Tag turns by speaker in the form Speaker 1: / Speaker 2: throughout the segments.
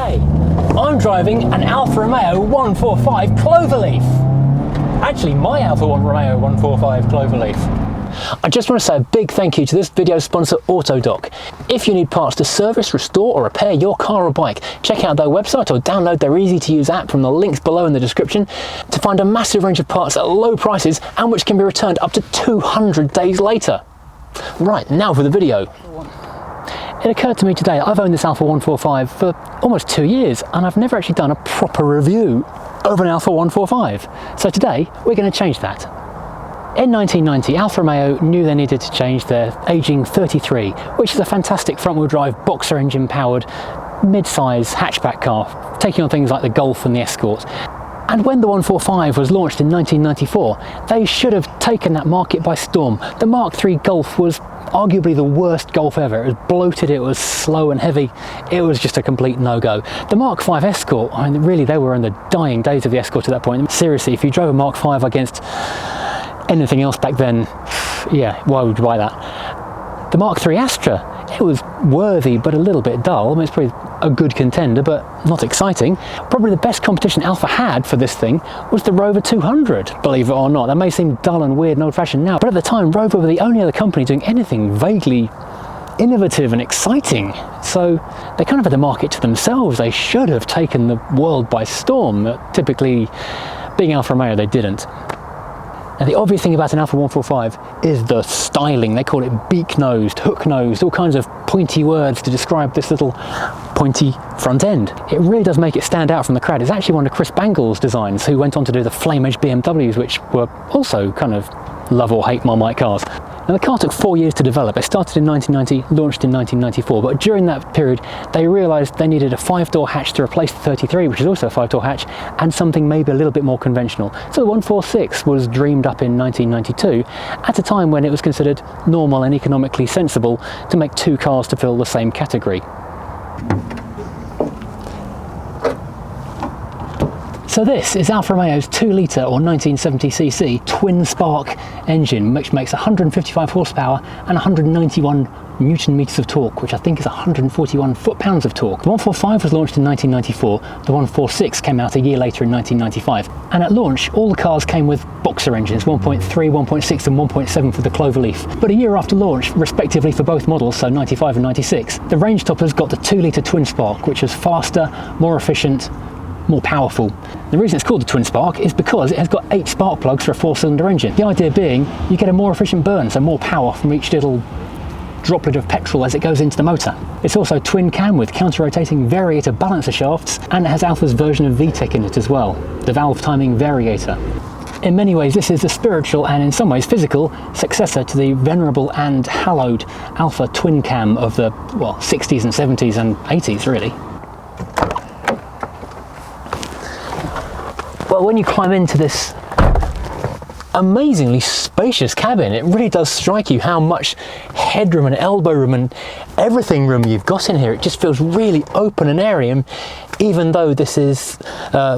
Speaker 1: Today, I'm driving an Alfa Romeo 145 Cloverleaf. Actually, my Alfa Romeo 145 Cloverleaf. I just want to say a big thank you to this video sponsor, Autodoc. If you need parts to service, restore or repair your car or bike, check out their website or download their easy-to-use app from the links below in the description to find a massive range of parts at low prices and which can be returned up to 200 days later. Right, now for the video. It occurred to me today, I've owned this Alfa 145 for almost 2 years and I've never actually done a proper review of an Alfa 145. So today, we're going to change that. In 1990, Alfa Romeo knew they needed to change their aging 33, which is a fantastic front-wheel drive, boxer engine powered, mid-size hatchback car, taking on things like the Golf and the Escort. And when the 145 was launched in 1994, they should have taken that market by storm. The Mark III Golf was arguably the worst Golf ever. It was bloated, it was slow and heavy, it was just a complete no-go. The Mark V Escort, I mean, really, they were in the dying days of the Escort at that point. Seriously, if you drove a Mark V against anything else back then, yeah, why would you buy that? The Mark III Astra, it was worthy but a little bit dull. I mean, it's probably a good contender but not exciting. Probably the best competition Alfa had for this thing was the Rover 200, believe it or not. That may seem dull and weird and old-fashioned now, but at the time Rover were the only other company doing anything vaguely innovative and exciting. So they kind of had the market to themselves. They should have taken the world by storm. Typically, being Alfa Romeo, they didn't. Now the obvious thing about an Alfa 145 is the styling. They call it beak-nosed, hook-nosed, all kinds of pointy words to describe this little pointy front end. It really does make it stand out from the crowd. It's actually one of Chris Bangle's designs, who went on to do the flame-edge BMWs, which were also kind of love or hate Marmite cars. Now the car took 4 years to develop. It started in 1990, launched in 1994, but during that period they realised they needed a 5-door hatch to replace the 33, which is also a 5-door hatch, and something maybe a little bit more conventional. So the 146 was dreamed up in 1992, at a time when it was considered normal and economically sensible to make 2 cars to fill the same category. So this is Alfa Romeo's 2-litre or 1970cc twin-spark engine, which makes 155 horsepower and 191 Newton-meters of torque, which I think is 141 foot-pounds of torque. The 145 was launched in 1994, the 146 came out a year later in 1995, and at launch all the cars came with boxer engines, 1.3, 1.6 and 1.7 for the Cloverleaf. But a year after launch, respectively for both models, so 95 and 96, the range toppers got the 2-litre twin-spark, which was faster, more efficient, more powerful. The reason it's called the twin spark is because it has got 8 spark plugs for a 4-cylinder engine. The idea being you get a more efficient burn, so more power from each little droplet of petrol as it goes into the motor. It's also twin cam with counter-rotating variator balancer shafts, and it has Alfa's version of VTEC in it as well, the valve timing variator. In many ways this is the spiritual and in some ways physical successor to the venerable and hallowed Alfa twin cam of the, well, 60s and 70s and 80s really. Well, when you climb into this amazingly spacious cabin, it really does strike you how much headroom and elbow room and everything room you've got in here. It just feels really open and airy, and even though this is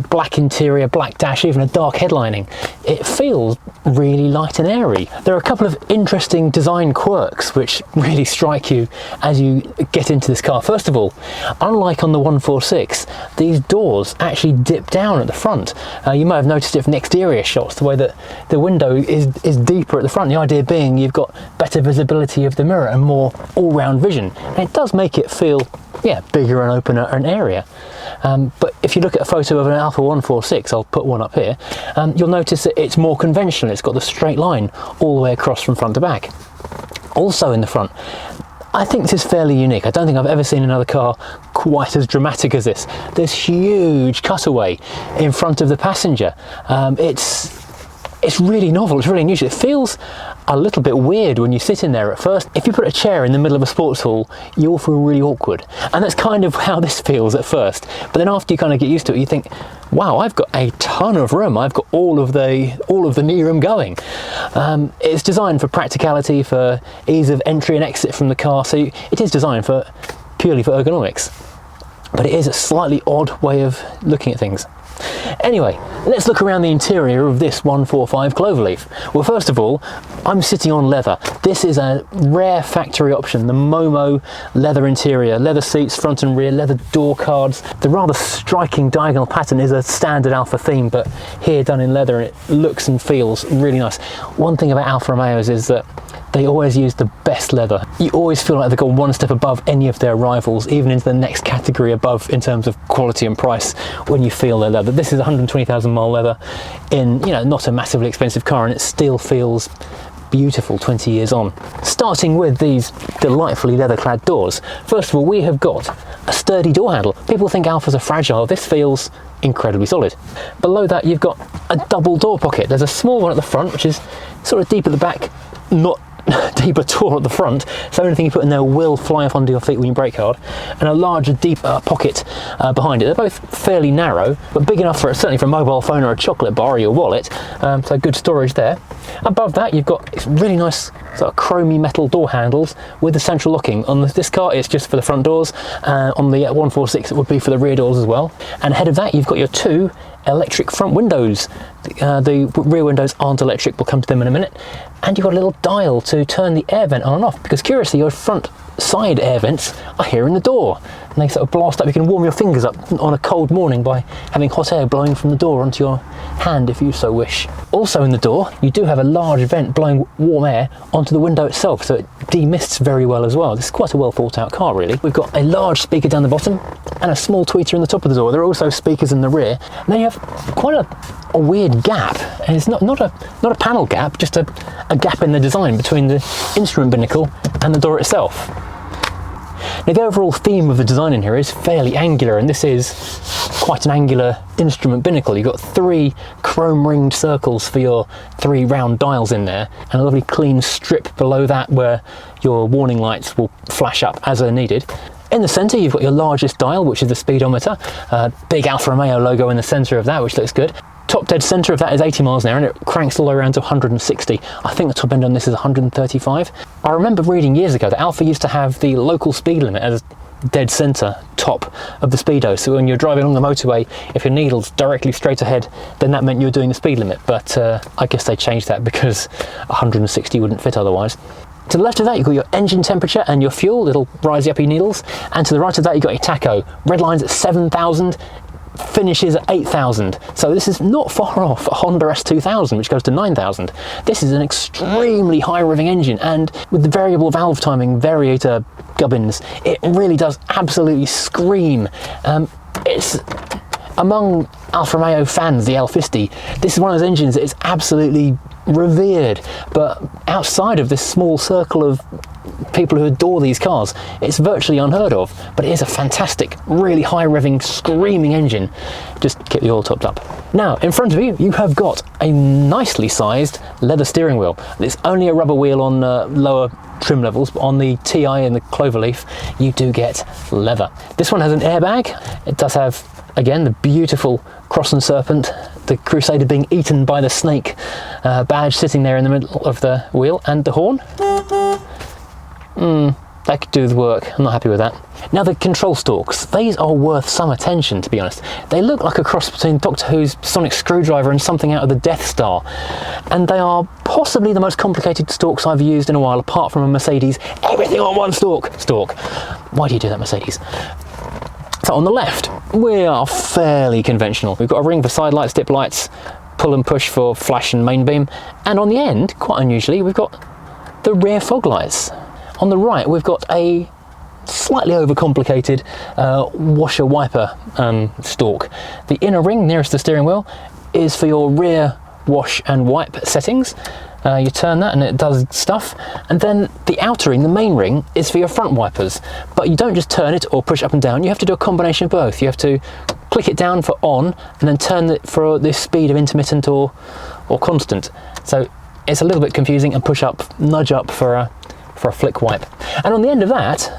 Speaker 1: black interior, black dash, even a dark headlining, it feels really light and airy. There are a couple of interesting design quirks which really strike you as you get into this car. First of all, unlike on the 146, these doors actually dip down at the front. You may have noticed it from exterior shots, the way that the window is deeper at the front, the idea being you've got better visibility of the mirror and more all-round vision. And it does make it feel, yeah, bigger and opener and airier. But if you look at a photo of an Alfa 146, I'll put one up here, you'll notice that it's more conventional. It's got the straight line all the way across from front to back. Also in the front, I think this is fairly unique. I don't think I've ever seen another car quite as dramatic as this. This huge cutaway in front of the passenger. It's really novel, it's really unusual. It feels a little bit weird when you sit in there at first. If you put a chair in the middle of a sports hall, you'll feel really awkward. And that's kind of how this feels at first. But then after you kind of get used to it, you think, wow, I've got a ton of room. I've got all of the knee room going. It's designed for practicality, for ease of entry and exit from the car. So it is designed purely for ergonomics. But it is a slightly odd way of looking at things. Anyway, Let's look around the interior of this 145 Cloverleaf. Well, first of all, I'm sitting on leather. This is a rare factory option, the Momo leather interior, leather seats front and rear, leather door cards. The rather striking diagonal pattern is a standard Alfa theme, but here done in leather, and it looks and feels really nice. One thing about Alfa Romeos is that they always use the best leather. You always feel like they've got one step above any of their rivals, even into the next category above in terms of quality and price when you feel their leather. This is 120,000 mile leather in, you know, not a massively expensive car, and it still feels beautiful 20 years on. Starting with these delightfully leather-clad doors. First of all, we have got a sturdy door handle. People think Alfas are fragile. This feels incredibly solid. Below that, you've got a double door pocket. There's a small one at the front, which is sort of deep at the back, not deep at all at the front, so anything you put in there will fly up under your feet when you brake hard, and a larger, deeper pocket behind it. They're both fairly narrow, but big enough for certainly for a mobile phone or a chocolate bar or your wallet, so good storage there. Above that, you've got really nice sort of chromy metal door handles with the central locking. On this car, it's just for the front doors. On the 146, it would be for the rear doors as well. And ahead of that, you've got your two electric front windows. The rear windows aren't electric, we'll come to them in a minute. And you've got a little dial to turn the air vent on and off, because curiously your front side air vents are here in the door, and they sort of blast up. You can warm your fingers up on a cold morning by having hot air blowing from the door onto your hand if you so wish. Also in the door, you do have a large vent blowing warm air onto the window itself, so it demists very well as well. This is quite a well thought out car, really. We've got a large speaker down the bottom and a small tweeter in the top of the door. There are also speakers in the rear, and then you have quite a weird gap, and it's not a panel gap, just a gap in the design between the instrument binnacle and the door itself. Now, the overall theme of the design in here is fairly angular, and this is quite an angular instrument binnacle. You've got three chrome ringed circles for your three round dials in there, and a lovely clean strip below that where your warning lights will flash up as they're needed. In the centre, you've got your largest dial, which is the speedometer. Big Alfa Romeo logo in the centre of that, which looks good. Top dead centre of that is 80 miles an hour, and it cranks all the way around to 160. I think the top end on this is 135. I remember reading years ago that Alfa used to have the local speed limit as dead centre top of the speedo, so when you're driving along the motorway, if your needle's directly straight ahead, then that meant you were doing the speed limit. But I guess they changed that because 160 wouldn't fit otherwise. To the left of that, you've got your engine temperature and your fuel, it'll rise you up your needles. And to the right of that, you've got your tacho. Red line's at 7,000, finishes at 8,000. So this is not far off a Honda S2000, which goes to 9,000. This is an extremely high revving engine, and with the variable valve timing variator gubbins, it really does absolutely scream. It's among Alfa Romeo fans, the L50, this is one of those engines that is absolutely revered, but outside of this small circle of people who adore these cars, it's virtually unheard of. But it is a fantastic, really high revving, screaming engine. Just keep the oil topped up. Now, in front of you, you have got a nicely sized leather steering wheel. It's only a rubber wheel on lower trim levels, but on the TI and the Cloverleaf, you do get leather. This one has an airbag. It does have, again, the beautiful Cross and Serpent, the Crusader being eaten by the snake badge sitting there in the middle of the wheel, and the horn. That could do the work. I'm not happy with that. Now, the control stalks, these are worth some attention, to be honest. They look like a cross between Doctor Who's sonic screwdriver and something out of the Death Star, and they are possibly the most complicated stalks I've used in a while, apart from a Mercedes everything on one stalk. Why do you do that, Mercedes? So on the left, we are fairly conventional. We've got a ring for side lights, dip lights, pull and push for flash and main beam, and on the end, quite unusually, we've got the rear fog lights. On the right, we've got a slightly overcomplicated washer wiper stalk. The inner ring nearest the steering wheel is for your rear wash and wipe settings. You turn that and it does stuff, and then the outer ring, the main ring, is for your front wipers. But you don't just turn it or push up and down, you have to do a combination of both. You have to click it down for on and then turn it for the speed of intermittent or constant. So it's a little bit confusing, and push up, nudge up for a flick wipe. And on the end of that,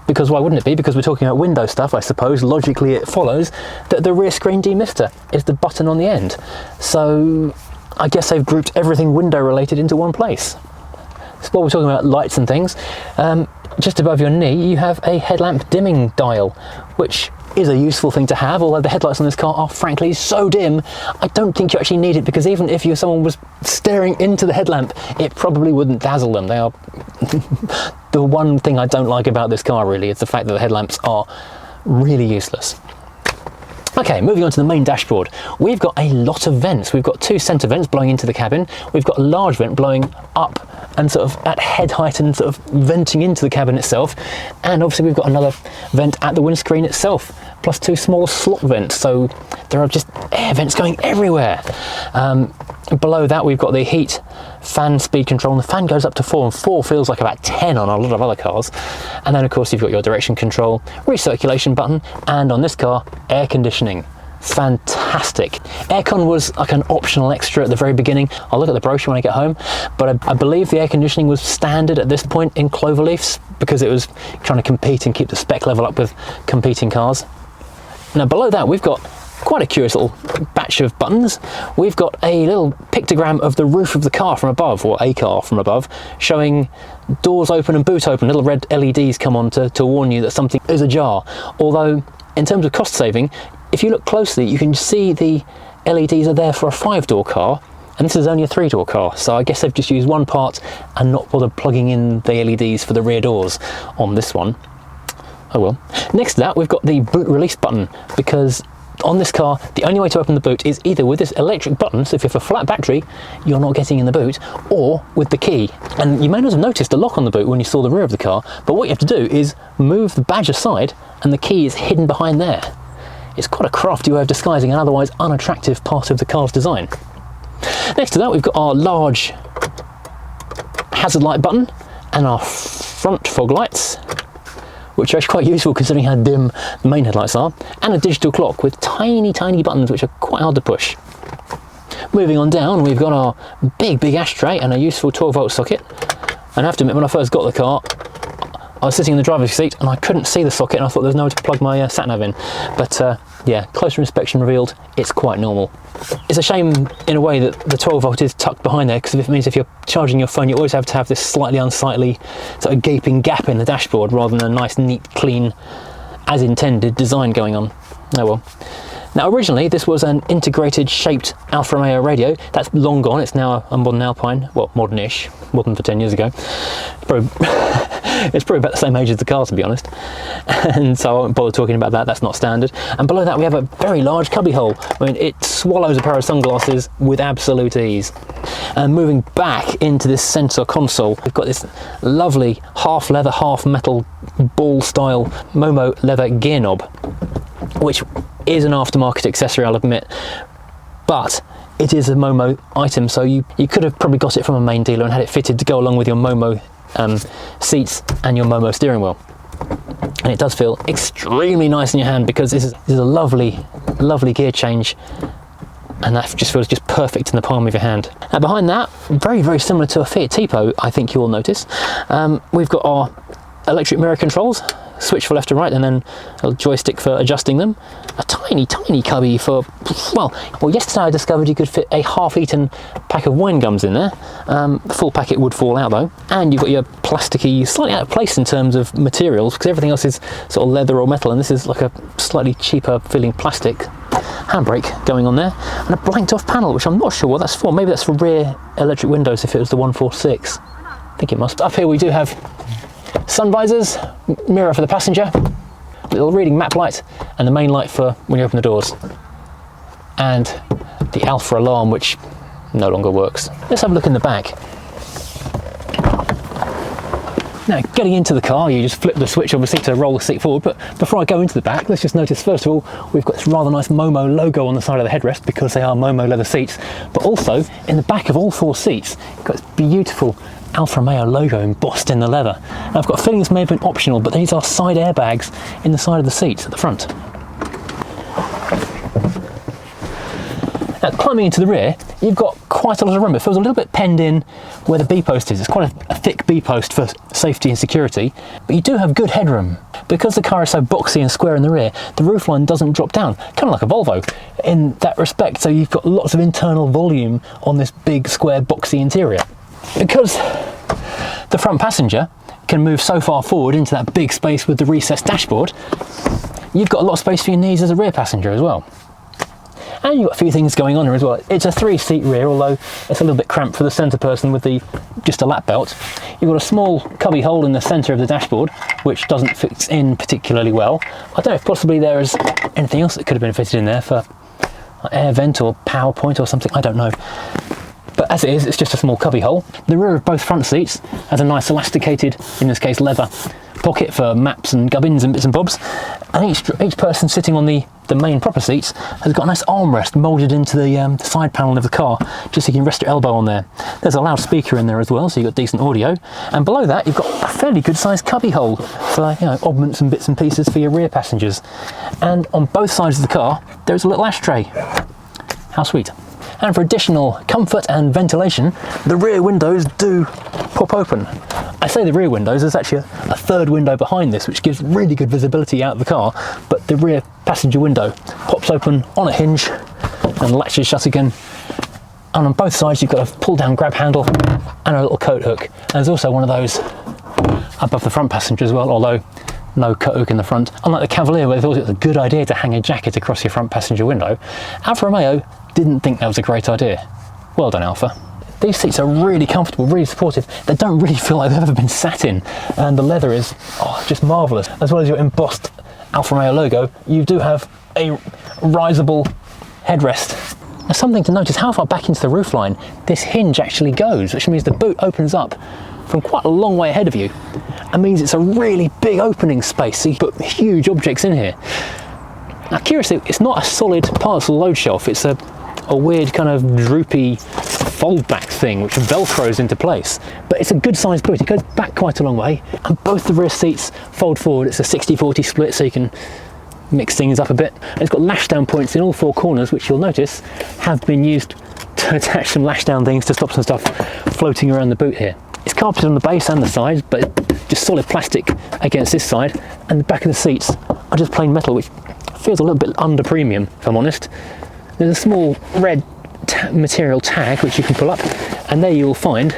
Speaker 1: because why wouldn't it be, because we're talking about window stuff, I suppose, logically it follows that the rear screen demister is the button on the end. So I guess they've grouped everything window related into one place. while we're talking about lights and things, just above your knee you have a headlamp dimming dial, which is a useful thing to have, although the headlights on this car are frankly so dim I don't think you actually need it, because even if someone was staring into the headlamp it probably wouldn't dazzle them. They are the one thing I don't like about this car really, is the fact that the headlamps are really useless. Okay, moving on to the main dashboard. We've got a lot of vents. We've got two centre vents blowing into the cabin. We've got a large vent blowing up and sort of at head height and sort of venting into the cabin itself. And obviously we've got another vent at the windscreen itself, plus two small slot vents. So there are just air vents going everywhere. Below that we've got the heat fan speed control, and the fan goes up to 4, and 4 feels like about 10 on a lot of other cars. And then of course you've got your direction control, recirculation button, and on this car, air conditioning. Fantastic. Aircon was like an optional extra at the very beginning. I'll look at the brochure when I get home, but I believe the air conditioning was standard at this point in Cloverleafs, because it was trying to compete and keep the spec level up with competing cars. Now below that we've got quite a curious little batch of buttons. We've got a little pictogram of the roof of the car from above, or a car from above, showing doors open and boot open. Little red LEDs come on to warn you that something is ajar. Although in terms of cost saving, if you look closely you can see the LEDs are there for a 5-door car, and this is only a 3-door car, so I guess they've just used one part and not bothered plugging in the LEDs for the rear doors on this one. Oh well. Next to that we've got the boot release button, because on this car the only way to open the boot is either with this electric button, so if you have a flat battery you're not getting in the boot, or with the key. And you may not have noticed a lock on the boot when you saw the rear of the car, but what you have to do is move the badge aside and the key is hidden behind there. It's quite a crafty way of disguising an otherwise unattractive part of the car's design. Next to that we've got our large hazard light button and our front fog lights, which are actually quite useful considering how dim the main headlights are, and a digital clock with tiny buttons which are quite hard to push. Moving on down we've got our big ashtray and a useful 12-volt socket. And I have to admit, when I first got the car I was sitting in the driver's seat and I couldn't see the socket, and I thought there was nowhere to plug my sat-nav in. But yeah, closer inspection revealed it's quite normal. It's a shame in a way that the 12-volt is tucked behind there, because it means if you're charging your phone you always have to have this slightly unsightly sort of gaping gap in the dashboard rather than a nice neat clean as intended design going on. Oh well. Now originally this was an integrated shaped Alfa Romeo radio. That's long gone, it's now a modern Alpine, well modern-ish, modern for 10 years ago. It's probably about the same age as the car, to be honest, and so I won't bother talking about that, that's not standard. And below that we have a very large cubby hole. I mean, it swallows a pair of sunglasses with absolute ease. And moving back into this centre console, we've got this lovely half leather, half metal ball style Momo leather gear knob, which is an aftermarket accessory, I'll admit, but it is a Momo item, so you could have probably got it from a main dealer and had it fitted to go along with your Momo seats and your Momo steering wheel. And it does feel extremely nice in your hand, because this is a lovely gear change, and that just feels just perfect in the palm of your hand. Now behind that, very similar to a Fiat Tipo, I think you will notice, we've got our electric mirror controls, switch for left and right, and then a joystick for adjusting them. A tiny cubby for, well yesterday I discovered you could fit a half-eaten pack of wine gums in there. The full packet would fall out though. And you've got your plasticky, slightly out of place in terms of materials, because everything else is sort of leather or metal, and this is like a slightly cheaper feeling plastic handbrake going on there, and a blanked off panel, which I'm not sure what that's for. Maybe that's for rear electric windows if it was the 146. I think it must. Up here we do have sun visors, mirror for the passenger, little reading map light, and the main light for when you open the doors, and the Alfa alarm, which no longer works. Let's have a look in the back. Now, getting into the car, you just flip the switch obviously to roll the seat forward, but before I go into the back, let's just notice first of all we've got this rather nice Momo logo on the side of the headrest, because they are Momo leather seats, but also in the back of all 4 seats you've got this beautiful Alfa Romeo logo embossed in the leather. Now, I've got a feeling this may have been optional, but these are side airbags in the side of the seats at the front. Now, climbing into the rear, you've got quite a lot of room. It feels a little bit penned in where the B-post is. It's quite a thick B-post for safety and security, but you do have good headroom. Because the car is so boxy and square in the rear, the roofline doesn't drop down, kind of like a Volvo in that respect, so you've got lots of internal volume on this big, square, boxy interior. because the front passenger can move so far forward into that big space with the recessed dashboard, you've got a lot of space for your knees as a rear passenger as well. And you've got a few things going on here as well. It's a 3-seat rear, although it's a little bit cramped for the centre person with just a lap belt. You've got a small cubby hole in the centre of the dashboard, which doesn't fit in particularly well. I don't know if possibly there is anything else that could have been fitted in there for air vent or power point or something, I don't know. But as it is, it's just a small cubby hole. The rear of both front seats has a nice elasticated, in this case leather, pocket for maps and gubbins and bits and bobs. And each person sitting on the main proper seats has got a nice armrest moulded into the side panel of the car, just so you can rest your elbow on there. There's a loudspeaker in there as well, so you've got decent audio. And below that, you've got a fairly good sized cubby hole for, you know, oddments and bits and pieces for your rear passengers. And on both sides of the car, there's a little ashtray. How sweet. And for additional comfort and ventilation, the rear windows do pop open. I say the rear windows, there's actually a third window behind this, which gives really good visibility out of the car, but the rear passenger window pops open on a hinge and latches shut again. And on both sides, you've got a pull down grab handle and a little coat hook. And there's also one of those above the front passenger as well, although no coat hook in the front. Unlike the Cavalier, where they thought it was a good idea to hang a jacket across your front passenger window, Alfa Romeo didn't think that was a great idea. Well done, Alfa. These seats are really comfortable, really supportive. They don't really feel like they've ever been sat in, and the leather is just marvellous. As well as your embossed Alfa Romeo logo, you do have a riseable headrest. Now, something to notice, how far back into the roofline this hinge actually goes, which means the boot opens up from quite a long way ahead of you. It means it's a really big opening space, so you put huge objects in here. Now, curiously, it's not a solid parcel load shelf, it's a weird kind of droopy fold back thing which velcros into place, but it's a good sized boot. It goes back quite a long way, and both the rear seats fold forward. It's a 60-40 split, so you can mix things up a bit. And it's got lash down points in all four corners, which you'll notice have been used to attach some lash down things to stop some stuff floating around the boot here. It's carpeted on the base and the sides, but just solid plastic against this side, and the back of the seats are just plain metal, which feels a little bit under premium, if I'm honest. There's a small red material tag which you can pull up, and there you will find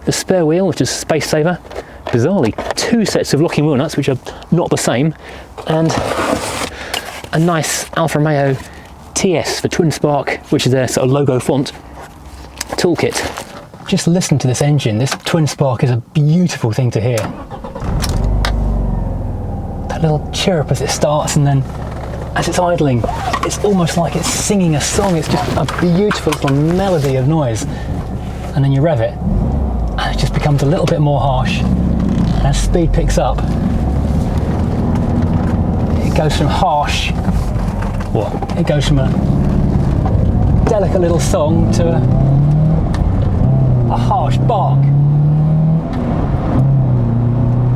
Speaker 1: the spare wheel, which is a space saver. Bizarrely, 2 sets of locking wheel nuts, which are not the same, and a nice Alfa Romeo TS for twin spark, which is their sort of logo font, toolkit. Just listen to this engine. This twin spark is a beautiful thing to hear. That little chirp as it starts, and then as it's idling, it's almost like it's singing a song. It's just a beautiful little melody of noise. And then you rev it, and it just becomes a little bit more harsh. And as speed picks up, it goes from harsh, it goes from a delicate little song to a harsh bark.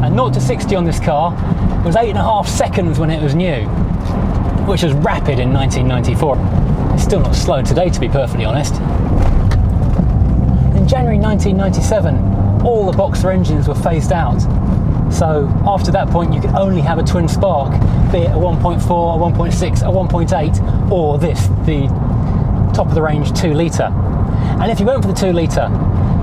Speaker 1: And 0 to 60 on this car was 8.5 seconds when it was new, which was rapid in 1994. It's still not slow today, to be perfectly honest. In January 1997, all the Boxer engines were phased out. So after that point, you could only have a twin spark, be it a 1.4, a 1.6, a 1.8, or this, the top of the range 2 litre. And if you went for the 2 litre,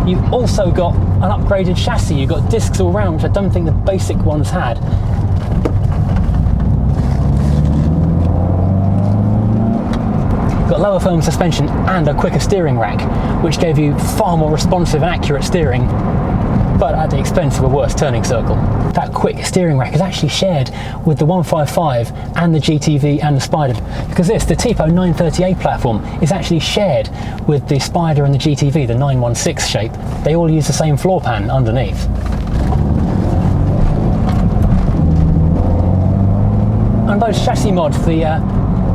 Speaker 1: you've also got an upgraded chassis. You've got discs all round, which I don't think the basic ones had. Got lower firm suspension and a quicker steering rack, which gave you far more responsive and accurate steering, but at the expense of a worse turning circle. That quick steering rack is actually shared with the 155 and the GTV and the Spider, because the Tipo 930A platform is actually shared with the Spider and the GTV, the 916 shape. They all use the same floor pan underneath. And those chassis mods, the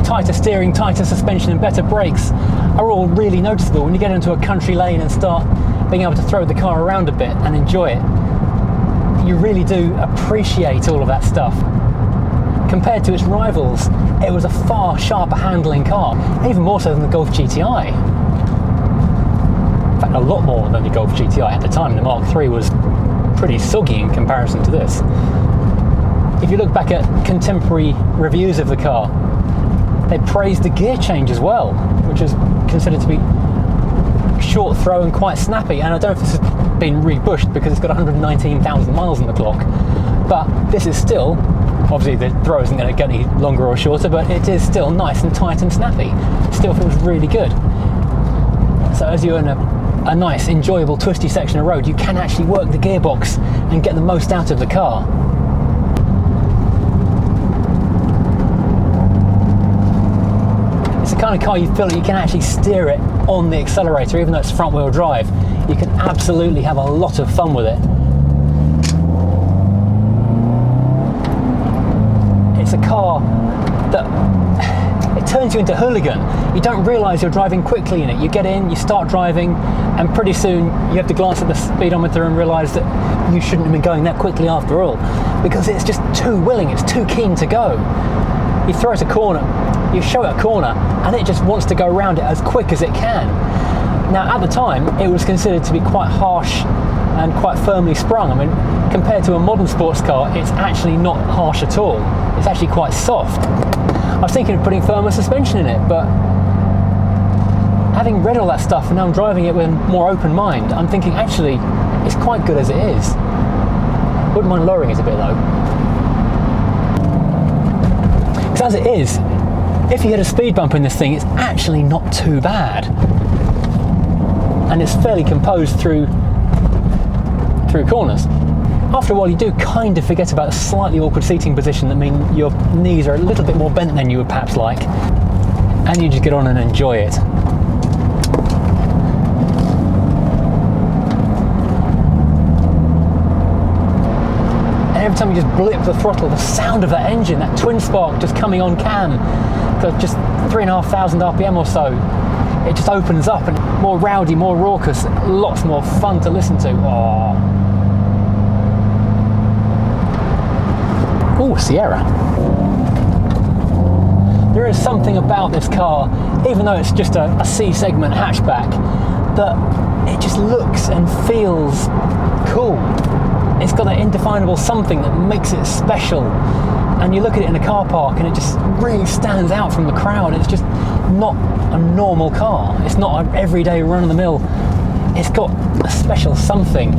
Speaker 1: tighter steering, tighter suspension and better brakes, are all really noticeable when you get into a country lane and start being able to throw the car around a bit and enjoy it. You really do appreciate all of that stuff. Compared to its rivals, it was a far sharper handling car, even more so than the Golf GTI. In fact, a lot more than the Golf GTI at the time. The Mark III was pretty soggy in comparison to this. If you look back at contemporary reviews of the car, they praised the gear change as well, which is considered to be short throw and quite snappy. And I don't know if this has been rebushed because it's got 119,000 miles on the clock, but this is still, obviously the throw isn't going to get any longer or shorter, but it is still nice and tight and snappy. It still feels really good. So as you're in a nice, enjoyable, twisty section of road, you can actually work the gearbox and get the most out of the car. It's the kind of car you feel like you can actually steer it on the accelerator, even though it's front wheel drive. You can absolutely have a lot of fun with it. It's a car that it turns you into a hooligan. You don't realise you're driving quickly in it. You get in, you start driving, and pretty soon you have to glance at the speedometer and realise that you shouldn't have been going that quickly after all, because it's just too willing, it's too keen to go. You throw it a corner, you show it a corner, and it just wants to go around it as quick as it can. Now, at the time, it was considered to be quite harsh and quite firmly sprung. I mean, compared to a modern sports car, it's actually not harsh at all. It's actually quite soft. I was thinking of putting firmer suspension in it, but having read all that stuff and now I'm driving it with a more open mind, I'm thinking actually it's quite good as it is. Wouldn't mind lowering it a bit though. Because as it is, if you hit a speed bump in this thing, it's actually not too bad. And it's fairly composed through corners. After a while you do kind of forget about the slightly awkward seating position that mean your knees are a little bit more bent than you would perhaps like, and you just get on and enjoy it. And every time you just blip the throttle, the sound of that engine, that twin spark just coming on cam, just 3,500 RPM or so, it just opens up and more rowdy, more raucous, lots more fun to listen to. Oh. Ooh, Sierra. There is something about this car, even though it's just a C-segment hatchback, that it just looks and feels cool. It's got an indefinable something that makes it special. And you look at it in a car park and it just really stands out from the crowd. It's just not a normal car. It's not an everyday run-of-the-mill. It's got a special something.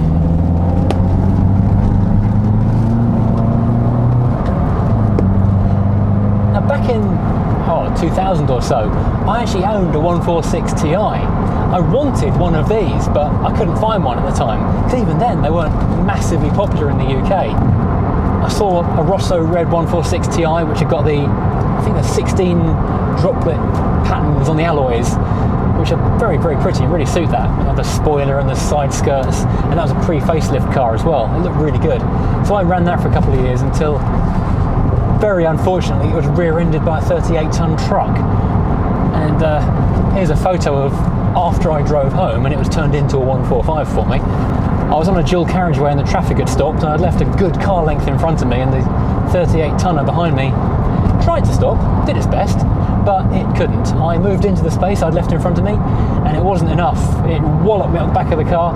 Speaker 1: Back in 2000 or so, I actually owned a 146 Ti. I wanted one of these, but I couldn't find one at the time, because even then they weren't massively popular in the UK. I saw a Rosso red 146 Ti, which had got I think the 16 droplet patterns on the alloys, which are very, very pretty and really suit that. The spoiler and the side skirts, and that was a pre-facelift car as well. It looked really good. So I ran that for a couple of years until, very unfortunately, it was rear-ended by a 38-ton truck. And here's a photo of after I drove home and it was turned into a 145 for me. I was on a dual carriageway and the traffic had stopped and I'd left a good car length in front of me and the 38-tonner behind me tried to stop, did its best, but it couldn't. I moved into the space I'd left in front of me and it wasn't enough. It walloped me up the back of the car,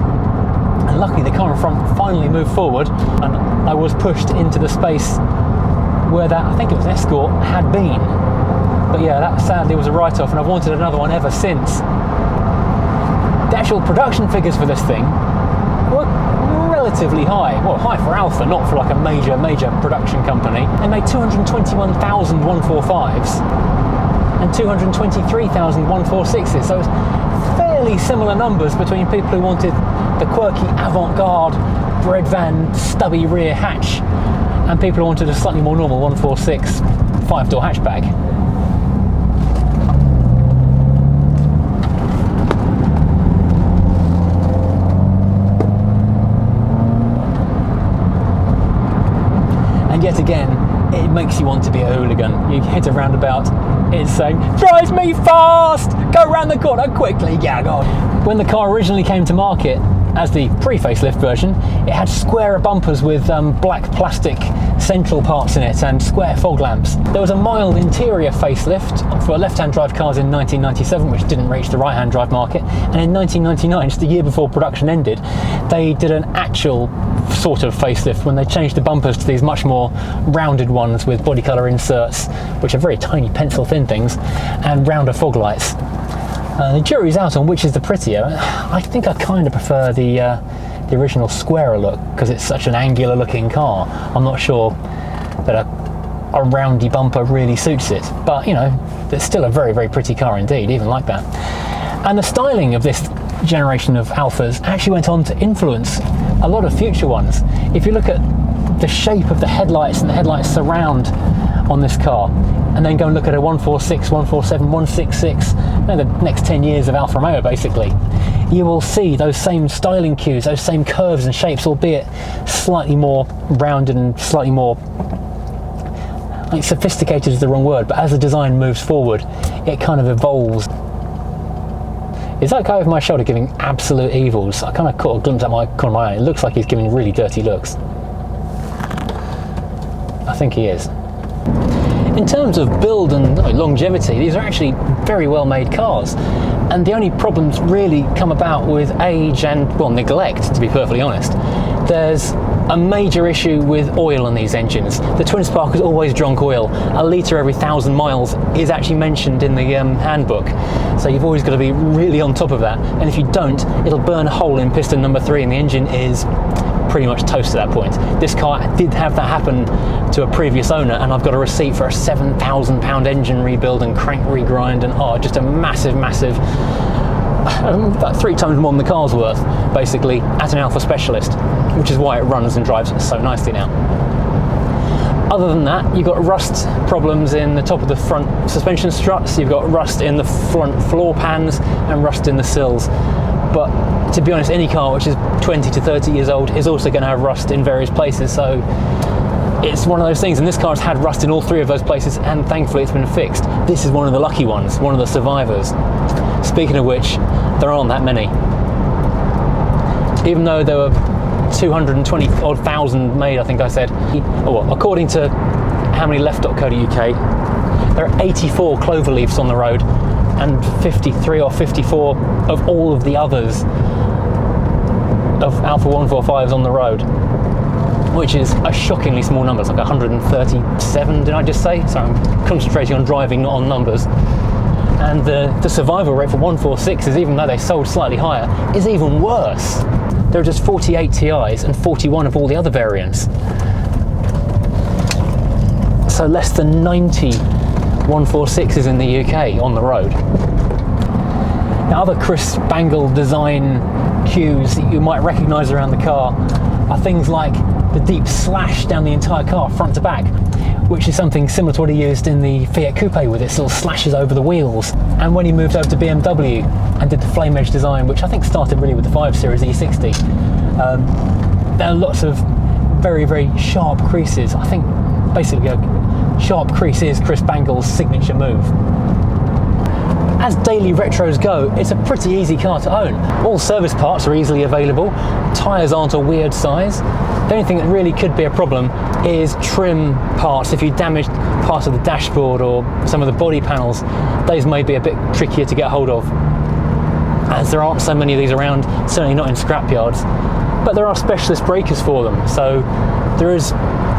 Speaker 1: and luckily the car in front finally moved forward and I was pushed into the space where that, I think it was an Escort, had been. But yeah, that sadly was a write-off and I've wanted another one ever since. The actual production figures for this thing were relatively high. Well, high for Alfa, not for like a major production company. They made 221,000 145s and 223,000 146s. So it's fairly similar numbers between people who wanted the quirky avant-garde bread van stubby rear hatch and people who wanted a slightly more normal 146 5-door hatchback. And yet again, it makes you want to be a hooligan. You hit a roundabout, it's saying, drive me fast! Go round the corner quickly, yeah, go on. When the car originally came to market, as the pre-facelift version, it had square bumpers with black plastic central parts in it and square fog lamps. There was a mild interior facelift for left-hand drive cars in 1997, which didn't reach the right-hand drive market, and in 1999, just a year before production ended, they did an actual sort of facelift when they changed the bumpers to these much more rounded ones with body colour inserts, which are very tiny pencil thin things, and rounder fog lights. The jury's out on which is the prettier. I think I kind of prefer the original squarer look because it's such an angular looking car. I'm not sure that a roundy bumper really suits it, but you know, it's still a very, very pretty car indeed, even like that. And the styling of this generation of Alfas actually went on to influence a lot of future ones. If you look at the shape of the headlights and the headlight surround on this car, and then go and look at a 146, 147, 166, you know, the next 10 years of Alfa Romeo basically, you will see those same styling cues, those same curves and shapes, albeit slightly more rounded and slightly more, I think sophisticated is the wrong word, but as the design moves forward, it kind of evolves. Is that guy over my shoulder giving absolute evils? I kind of caught a glimpse at my corner of my eye. It looks like he's giving really dirty looks. I think he is. In terms of build and longevity, these are actually very well made cars. And the only problems really come about with age and, well, neglect, to be perfectly honest. There's a major issue with oil on these engines. The twin spark has always drunk oil. A litre every 1,000 miles is actually mentioned in the handbook. So you've always got to be really on top of that. And if you don't, it'll burn a hole in piston number 3 and the engine is pretty much toast at that point. This car did have that happen to a previous owner, and I've got a receipt for a £7,000 engine rebuild and crank regrind, and just a massive, about 3 times more than the car's worth, basically, at an Alfa specialist, which is why it runs and drives so nicely now. Other than that, you've got rust problems in the top of the front suspension struts, you've got rust in the front floor pans, and rust in the sills. But to be honest, any car which is 20 to 30 years old is also going to have rust in various places, so it's one of those things, and this car has had rust in all 3 of those places, and thankfully it's been fixed. This is one of the lucky ones, one of the survivors. Speaking of which, there aren't that many. Even though there were 220-odd thousand made, I think I said. Well, according to howmanyleft.co.uk, there are 84 Cloverleafs on the road, and 53 or 54 of all of the others of Alfa 145s on the road, which is a shockingly small number. It's like 137, did I just say? So I'm concentrating on driving, not on numbers. And the survival rate for 146s, even though they sold slightly higher, is even worse. There are just 48 TIs and 41 of all the other variants. So less than 90 146s in the UK on the road. Now, other Chris Bangle design cues that you might recognise around the car are things like the deep slash down the entire car, front to back, which is something similar to what he used in the Fiat Coupe with its little slashes over the wheels. And when he moved over to BMW and did the flame edge design, which I think started really with the 5 Series E60, there are lots of very, very sharp creases. I think basically a sharp crease is Chris Bangle's signature move. As daily retros go, it's a pretty easy car to own. All service parts are easily available, tyres aren't a weird size. The only thing that really could be a problem is trim parts. If you damage parts of the dashboard or some of the body panels, those may be a bit trickier to get hold of, as there aren't so many of these around, certainly not in scrap yards. But there are specialist breakers for them, so there is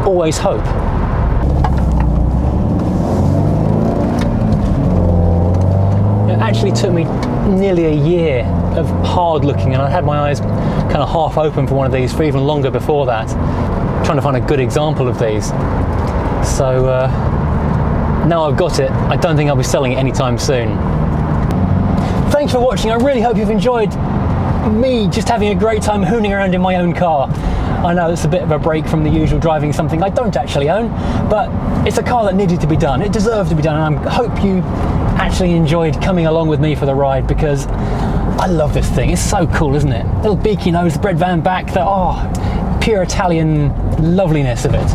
Speaker 1: always hope. It actually took me nearly a year of hard looking, and I had my eyes kind of half open for one of these for even longer before that, trying to find a good example of these. So now I've got it, I don't think I'll be selling it anytime soon. Thanks for watching. I really hope you've enjoyed me just having a great time hooning around in my own car. I know it's a bit of a break from the usual driving something I don't actually own, but it's a car that needed to be done. It deserved to be done, and I hope you actually enjoyed coming along with me for the ride, because I love this thing. It's so cool, isn't it? Little beaky nose, the bread van back, the pure Italian loveliness of it.